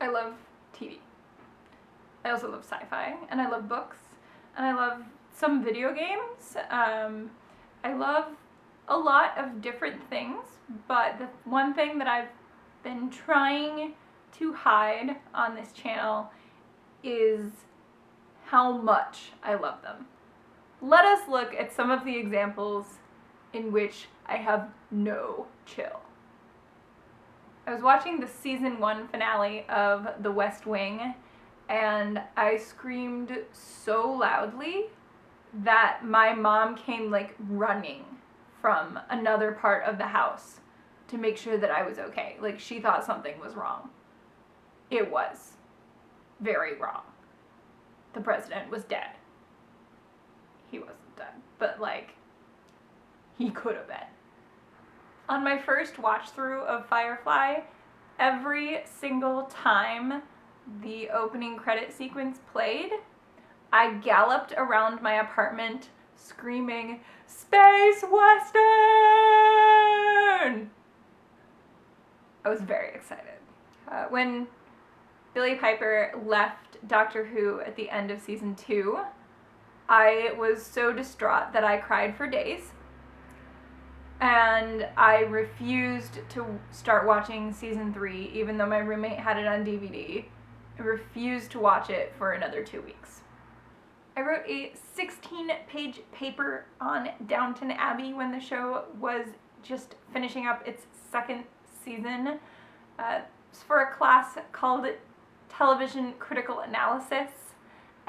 I love TV. I also love sci-fi, and I love books, and I love some video games. I love a lot of different things, but the one thing that I've been trying to hide on this channel is how much I love them. Let us look at some of the examples in which I have no chill. I was watching the season 1 finale of The West Wing, and I screamed so loudly that my mom came like running from another part of the house to make sure that I was okay. Like, she thought something was wrong. It was very wrong. The president was dead. He wasn't dead, but like, he could have been. On my first watch through of Firefly, every single time the opening credit sequence played, I galloped around my apartment screaming, "Space Western!" I was very excited. When Billie Piper left Doctor Who at the end of season 2, I was so distraught that I cried for days. And I refused to start watching season 3, even though my roommate had it on DVD. I refused to watch it for another 2 weeks. I wrote a 16-page paper on Downton Abbey when the show was just finishing up its 2nd season. It's for a class called Television Critical Analysis,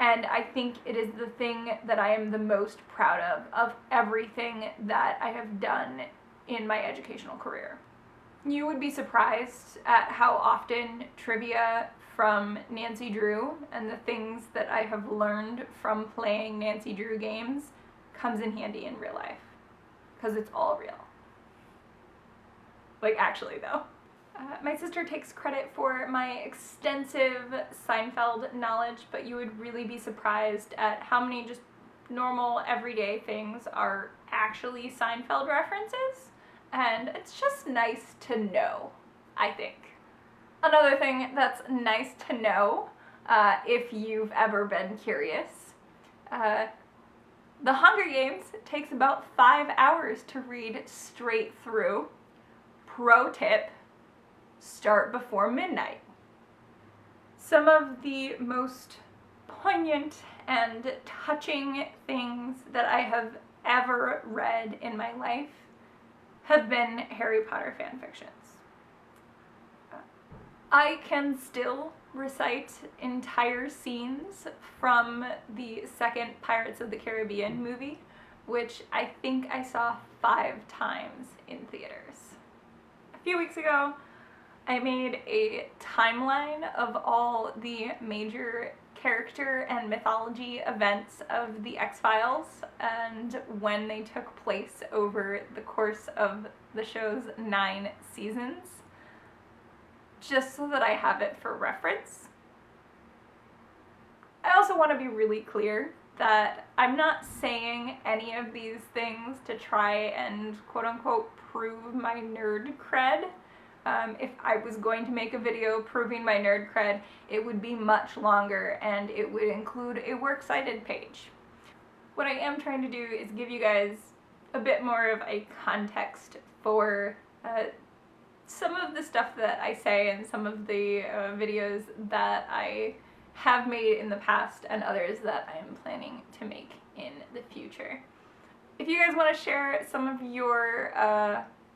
and I think it is the thing that I am the most proud of everything that I have done in my educational career. You would be surprised at how often trivia from Nancy Drew and the things that I have learned from playing Nancy Drew games comes in handy in real life, because it's all real. Like, actually though. My sister takes credit for my extensive Seinfeld knowledge, but you would really be surprised at how many just normal, everyday things are actually Seinfeld references, and it's just nice to know, I think. Another thing that's nice to know, if you've ever been curious, The Hunger Games takes about 5 hours to read straight through. Pro tip: start before midnight. Some of the most poignant and touching things that I have ever read in my life have been Harry Potter fanfictions. I can still recite entire scenes from the second Pirates of the Caribbean movie, which I think I saw 5 times in theaters. A few weeks ago, I made a timeline of all the major character and mythology events of the X-Files and when they took place over the course of the show's 9 seasons, just so that I have it for reference. I also want to be really clear that I'm not saying any of these things to try and quote-unquote prove my nerd cred. If I was going to make a video proving my nerd cred, it would be much longer and it would include a works cited page. What I am trying to do is give you guys a bit more of a context for some of the stuff that I say and some of the videos that I have made in the past and others that I am planning to make in the future. If you guys want to share some of your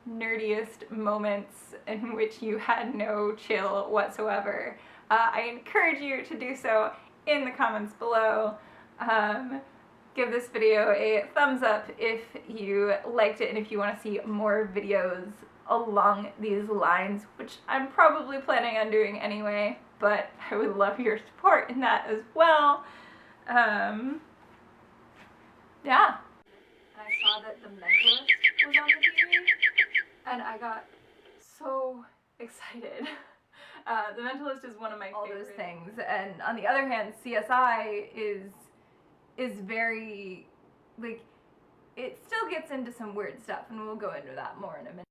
nerdiest moments in which you had no chill whatsoever, I encourage you to do so in the comments below. Give this video a thumbs up if you liked it and if you want to see more videos along these lines, which I'm probably planning on doing anyway, but I would love your support in that as well. Yeah. I saw that The Mentalist was on the TV, and I got so excited. The Mentalist is one of my favorite. All those things, and on the other hand, CSI is very, like, it still gets into some weird stuff, and we'll go into that more in a minute.